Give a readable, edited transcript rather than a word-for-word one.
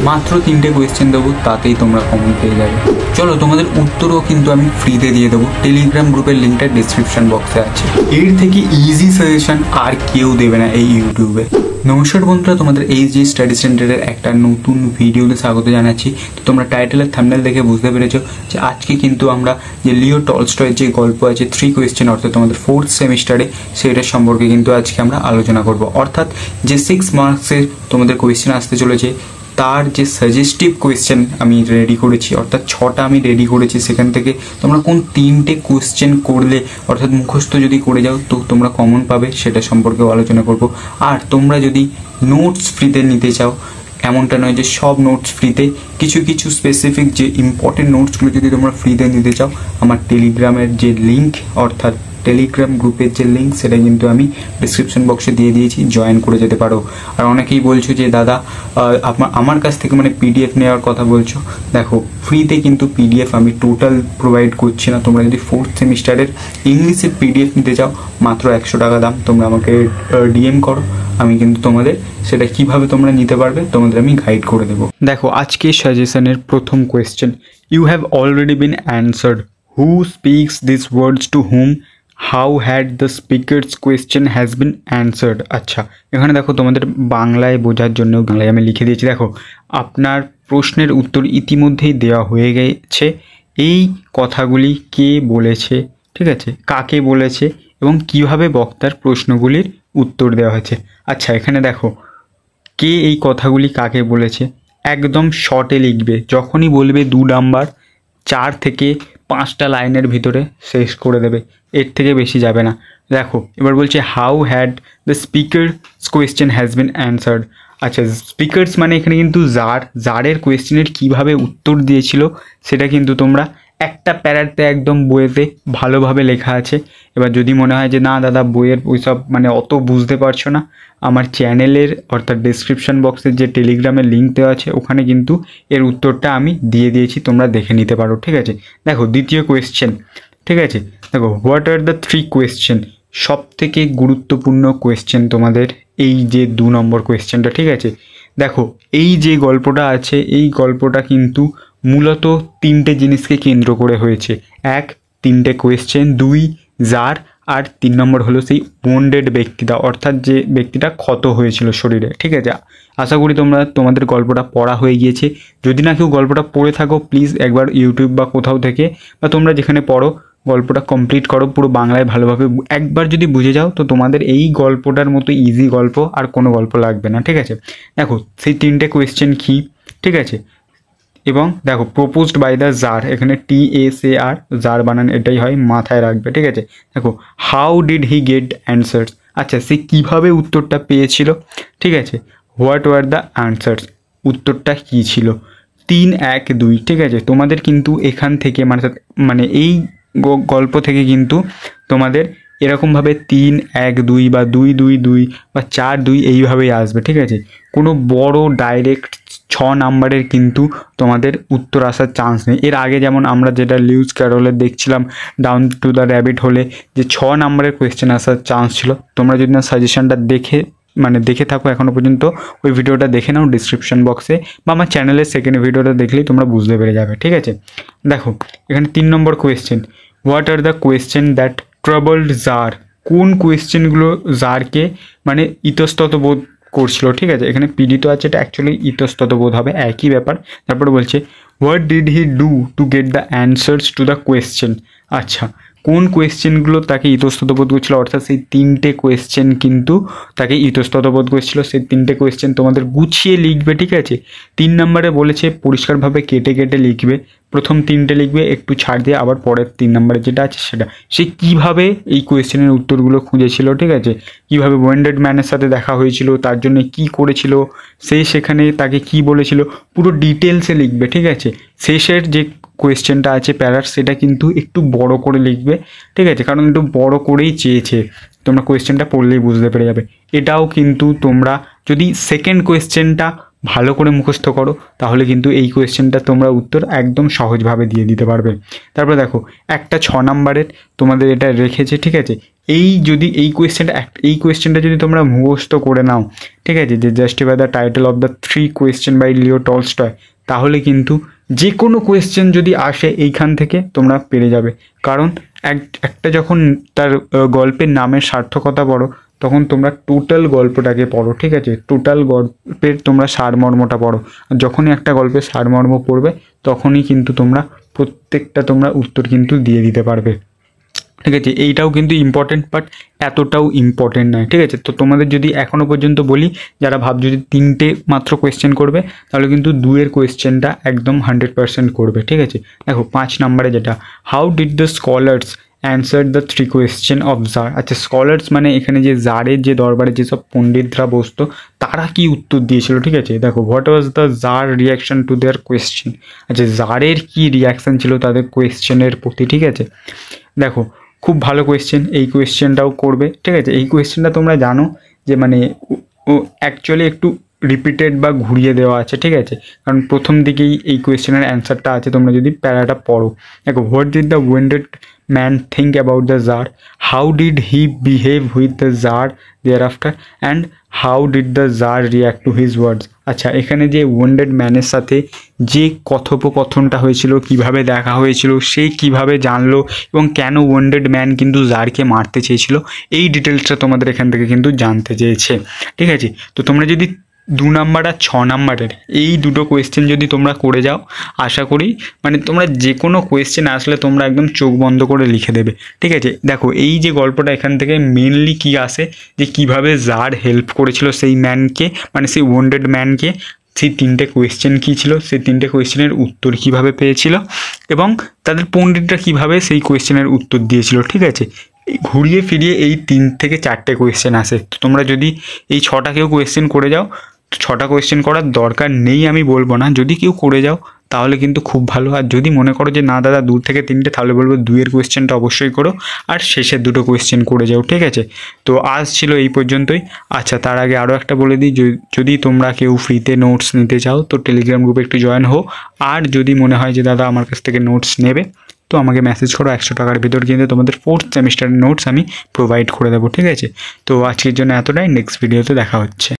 মাত্র 3টে কোয়েশ্চেন দেবো, তাতেই তোমরা কমন পেয়ে যাবে। চলো তোমাদের উত্তরও কিন্তু আমি ফ্রিতে দিয়ে দেবো। টেলিগ্রাম গ্রুপের লিঙ্কটা ডিসক্রিপশন বক্সে আছে। এর থেকে ইজি সাজেশন আর কেউ দেবে না এই ইউটিউবে। নমস্কার বন্ধুরা, তোমাদের এইচজি স্টাডি সেন্টারের একটা নতুন ভিডিওতে স্বাগত জানাচ্ছি। তো তোমরা টাইটেলের থাম্বনেল দেখে বুঝতে পেরেছো যে আজকে কিন্তু আমরা যে লিও টলস্টয়ের যে গল্প আছে 3 কোয়েশ্চেন, অর্থাৎ তোমাদের 4th সেমিস্টারে, সেটার সম্পর্কে কিন্তু আজকে আমরা আলোচনা করব। অর্থাৎ যে 6 মার্কসের তোমাদের কোয়েশ্চেন আসতে চলেছে তার যে সাজেস্টিভ কোয়েশ্চেন আমি রেডি করেছি, অর্থাৎ 6টা আমি রেডি করেছি। সেখান থেকে তোমরা কোন 3টে কোয়েশ্চেন করলে, অর্থাৎ মুখস্থ যদি করে যাও তো তোমরা কমন পাবে, সেটা সম্পর্কেও আলোচনা করব। আর তোমরা যদি নোটস ফ্রিতে নিতে চাও, এমনটা নয় যে সব নোটস ফ্রিতে, কিছু কিছু স্পেসিফিক যে ইম্পর্টেন্ট নোটসগুলো যদি তোমরা ফ্রিতে নিতে চাও, আমার টেলিগ্রামের যে লিঙ্ক, অর্থাৎ টেলিগ্রাম গ্রুপের যে লিঙ্ক, সেটা কিন্তু আমি ডিসক্রিপশন বক্সে দিয়ে দিয়েছি, জয়েন করে যেতে পারো। আর অনেকেই বলছো যে দাদা আমার কাছ থেকে মানে পিডিএফ নেওয়ার কথা বলছো। দেখো, ফ্রিতে কিন্তু পিডিএফ আমি টোটাল প্রোভাইড করছি না। তোমরা যদি 4th সেমিস্টারের ইংলিশের পিডিএফ নিতে চাও, মাত্র 100 টাকা দাম। তোমরা আমাকে ডিএম করো, আমি কিন্তু তোমাদের সেটা কিভাবে তোমরা নিতে পারবে তোমাদের আমি গাইড করে দেবো। দেখো, আজকে সাজেশনের প্রথম question, you have already been answered, who speaks this words to whom, how had the speaker's question has been answered. আচ্ছা, এখানে দেখো তোমাদের বাংলায় বোঝার জন্য বাংলায় আমি লিখে দিয়েছি। দেখো, আপনার প্রশ্নের উত্তর ইতিমধ্যেই দেওয়া হয়ে গেছে। এই কথাগুলি কে বলেছে, ঠিক আছে, কাকে বলেছে এবং কিভাবে বক্তার প্রশ্নগুলির উত্তর দেওয়া হয়েছে। আচ্ছা, এখানে দেখো কে এই কথাগুলি কাকে বলেছে, একদম শর্টে লিখবে। যখনই বলবে 2 নাম্বার, 4 থেকে 5টা লাইনের ভিতরে শেষ করে দেবে, এর থেকে বেশি যাবে না। দেখো, এবার বলছে how had the speakers question has been answered. আচ্ছা, স্পিকার্স মানে এখানে কিন্তু জারের কোয়েশ্চেনের কীভাবে উত্তর দিয়েছিল সেটা কিন্তু তোমরা একটা প্যারাতে একদম বইয়েতে ভালোভাবে লেখা আছে। এবার যদি মনে হয় যে না দাদা বইয়ের ওইসব মানে অত বুঝতে পারছো না, আমার চ্যানেলের অর্থাৎ ডিসক্রিপশন বক্সের যে টেলিগ্রামের লিঙ্ক দেওয়া আছে ওখানে কিন্তু এর উত্তরটা আমি দিয়ে দিয়েছি, তোমরা দেখে নিতে পারো। ঠিক আছে, দেখো দ্বিতীয় কোয়েশ্চেন, ঠিক আছে, দেখো হোয়াট আর দ্য 3 কোয়েশ্চেন, সব থেকে গুরুত্বপূর্ণ কোয়েশ্চেন তোমাদের এই যে 2 নম্বর কোয়েশ্চেনটা। ঠিক আছে, দেখো এই যে গল্পটা আছে, এই গল্পটা কিন্তু মূলত 3টে জিনিসকে কেন্দ্র করে হয়েছে। 1, 3টে কোয়েশ্চেন, 2 জার, আর 3 নম্বর হলো সেই ওয়েন্ডেড ব্যক্তিটা, অর্থাৎ যে ব্যক্তিটা ক্ষত হয়েছিল শরীরে। ঠিক আছে, আশা করি তোমাদের গল্পটা পড়া হয়ে গিয়েছে। যদি না কেউ গল্পটা পড়ে থাকো, প্লিজ একবার ইউটিউব বা কোথাও থেকে বা তোমরা যেখানে পড়ো গল্পটা কমপ্লিট করো পুরো বাংলায় ভালোভাবে। একবার যদি বুঝে যাও তো তোমাদের এই গল্পটার মতো ইজি গল্প আর কোনো গল্প লাগবে না। ঠিক আছে, দেখো সেই 3টে কোয়েশ্চেন কী, ঠিক আছে, এবং দেখো প্রপোজড বাই দ্য জার, এখানে TSAR জার বানান এটাই হয়, মাথায় রাখবে। ঠিক আছে, দেখো how did he get answers, আচ্ছা সে কীভাবে উত্তরটা পেয়েছিল। ঠিক আছে, হোয়াট ওয়ার দ্য অ্যান্সার্স, উত্তরটা কী ছিল। 3, 1, 2, ঠিক আছে, তোমাদের কিন্তু এখান থেকে মানে এই গল্প থেকে কিন্তু তোমাদের এরকমভাবে 3, 1, 2 বা 2, 2, 2 বা 4, 2 এইভাবেই আসবে। ঠিক আছে, কোনো বড় ডাইরেক্ট 6 নাম্বারের কিন্তু তোমাদের উত্তর আসার চান্স নেই। এর আগে যেমন আমরা যেটা লিউইস ক্যারলের দেখছিলাম ডাউন টু দ্য র্যাবিট হোলে, যে 6 নাম্বারের কোয়েশ্চেন আসার চান্স ছিল। তোমরা যদি না সাজেশনটা দেখে থাকো এখনও পর্যন্ত, ওই ভিডিওটা দেখে নাও ডিসক্রিপশন বক্সে, বা আমার চ্যানেলের সেকেন্ড ভিডিওটা দেখলেই তোমরা বুঝতে পেরে যাবে। ঠিক আছে, দেখো এখানে 3 number question, what are the question that troubled tsar, কোন কোয়েশ্চেনগুলো জারকে মানে ইতস্তত বোধ করছিল। ঠিক আছে, এখানে পিডি তো আছে, এটা অ্যাকচুয়ালি ইতস্তত বোধ হবে, একই ব্যাপার। তারপরে বলছে what did he do to get the answers to the question. আচ্ছা, কোন কোয়েশ্চেনগুলো তাকে ইতস্তত বোধ করছিল, অর্থাৎ সেই 3টে কোয়েশ্চেন কিন্তু তাকে ইতস্তত বোধ করছিল। সেই 3টে কোয়েশ্চেন তোমাদের গুছিয়ে লিখবে। ঠিক আছে, 3 নম্বরে বলেছে পরিষ্কারভাবে কেটে কেটে লিখবে, প্রথম 3টে লিখবে, একটু ছাড় দিয়ে আবার পরের 3 নম্বরে যেটা আছে সেটা। সে কীভাবে এই কোয়েশ্চেনের উত্তরগুলো খুঁজেছিল, ঠিক আছে, কীভাবে ওয়েন্ডেড ম্যানের সাথে দেখা হয়েছিল, তার জন্য কি করেছিল, সে সেখানে তাকে কি বলেছিল, পুরো ডিটেলসে লিখবে। ঠিক আছে, শেষের যে কোয়েশ্চেনটা আছে প্যারার, সেটা কিন্তু একটু বড় করে লিখবে। ঠিক আছে, কারণ একটু বড় করেই চেয়েছে, তোমরা কোয়েশ্চেনটা পড়লেই বুঝতে পেরে যাবে। এটাও কিন্তু তোমরা যদি সেকেন্ড কোয়েশ্চেনটা ভালো করে মুখস্থ করো তাহলে কিন্তু এই কোয়েশ্চেনটা তোমরা উত্তর একদম সহজভাবে দিয়ে দিতে পারবে। তারপরে দেখো একটা 6 নাম্বারের তোমাদের এটা রেখেছে। ঠিক আছে, এই কোয়েশ্চেনটা যদি তোমরা মুখস্থ করে নাও, ঠিক আছে, যে justify the title of the 3 question by Leo Tolstoy, তাহলে কিন্তু যে কোনো কোয়েশ্চেন যদি আসে এইখান থেকে তোমরা পেরে যাবে। কারণ একটা যখন তার গল্পের নামের সার্থকতা পড়ো, তখন তোমরা টোটাল গল্পটাকে পড়ো, ঠিক আছে, টোটাল গল্পের তোমরা সারমর্মটা পড়ো। আর যখনই একটা গল্পের সারমর্ম পড়বে তখনই কিন্তু তোমরা প্রত্যেকটা উত্তর কিন্তু দিয়ে দিতে পারবে, ঠিক আছে। এইটাও কিন্তু ইম্পর্টেন্ট, বাট এতটাও ইম্পর্টেন্ট নয়, ঠিক আছে। তো তোমাদের যদি এখনও পর্যন্ত বলি, যারা ভাবছো যে 3টে মাত্র কোয়েশ্চেন করবে, তাহলে কিন্তু 2-এর কোয়েশ্চেনটা একদম 100% করবে, ঠিক আছে। দেখো 5 নম্বরে যেটা, how did the scholars answer the 3 question of tsar. আচ্ছা, স্কলার্স মানে এখানে যে জারের যে দরবারে যেসব পণ্ডিতরা বসতো তারা কি উত্তর দিয়েছিল, ঠিক আছে। দেখো, what was the tsar reaction to their question. আচ্ছা, জারের কি রিয়াকশান ছিল তাদের কোয়েশ্চেনের প্রতি, ঠিক আছে। দেখো, খুব ভালো কোয়েশ্চেন, এই কোয়েশ্চেনটাও করবে, ঠিক আছে। এই কোয়েশ্চেনটা তোমরা জানো যে মানে ও অ্যাকচুয়ালি একটু রিপিটেড বা ঘুরিয়ে দেওয়া আছে, ঠিক আছে, কারণ প্রথম দিকেই এই কোয়েশ্চেনের অ্যান্সারটা আছে, তোমরা যদি প্যারাটা পড়ো। দেখো, what did the wounded man think about the tsar, how did he behave with the tsar thereafter, and how did the tsar react to his words. আচ্ছা, এখানে যে ওয়েন্ডেড ম্যানের সাথে যে কথোপকথনটা হয়েছিল, কিভাবে দেখা হয়েছিল, সে কিভাবে জানলো এবং কেন ওয়েন্ডেড ম্যান কিন্তু জারকে মারতে চেয়েছিল, এই ডিটেলসটা তোমাদের এখান থেকে কিন্তু জানতে চেয়েছে, ঠিক আছে। তো তোমরা যদি 2 নাম্বার আর 6 নাম্বারের এই দুটো কোয়েশ্চেন যদি তোমরা করে যাও, আশা করি মানে তোমরা যে কোনো কোয়েশ্চেন আসলে তোমরা একদম চোখ বন্ধ করে লিখে দেবে, ঠিক আছে। দেখো, এই যে গল্পটা এখান থেকে মেনলি কি আসে, যে কিভাবে জার হেল্প করেছিল সেই ম্যানকে, মানে সেই ওয়েন্ডেড ম্যানকে, সেই 3টে কোয়েশ্চেন কী ছিল, সেই 3টে কোয়েশ্চেনের উত্তর কিভাবে পেয়েছিল এবং তাদের পণ্ডিতরা কিভাবে সেই কোয়েশ্চেনের উত্তর দিয়েছিল, ঠিক আছে। ঘুরিয়ে ফিরিয়ে এই 3 থেকে 4টে কোয়েশ্চেন আসে। তো তোমরা যদি এই 6টাকেও কোয়েশ্চেন করে যাও, 6টা কোয়েশ্চেন করার দরকার নেই আমি বলবো না, যদি কেউ করে যাও তাহলে কিন্তু খুব ভালো। আর যদি মনে করো যে না দাদা 2 থেকে 3টে, তাহলে বলবো 2-এর কোয়েশ্চেনটা অবশ্যই করো আর শেষের 2টো কোয়েশ্চেন করে যাও, ঠিক আছে। তো আজ ছিল এই পর্যন্তই। আচ্ছা, তার আগে আরও একটা বলে দিই, যদি তোমরা কেউ ফ্রিতে নোটস নিতে চাও তো টেলিগ্রাম গ্রুপে একটু জয়েন হও। আর যদি মনে হয় যে দাদা আমার কাছ থেকে নোটস নেবে, তো আমাকে মেসেজ করো, 100 টাকার ভিতর কিন্তু তোমাদের 4th সেমিস্টারের নোটস আমি প্রোভাইড করে দেবো, ঠিক আছে। তো আজকের জন্য এতটাই, নেক্সট ভিডিওতে দেখা হচ্ছে।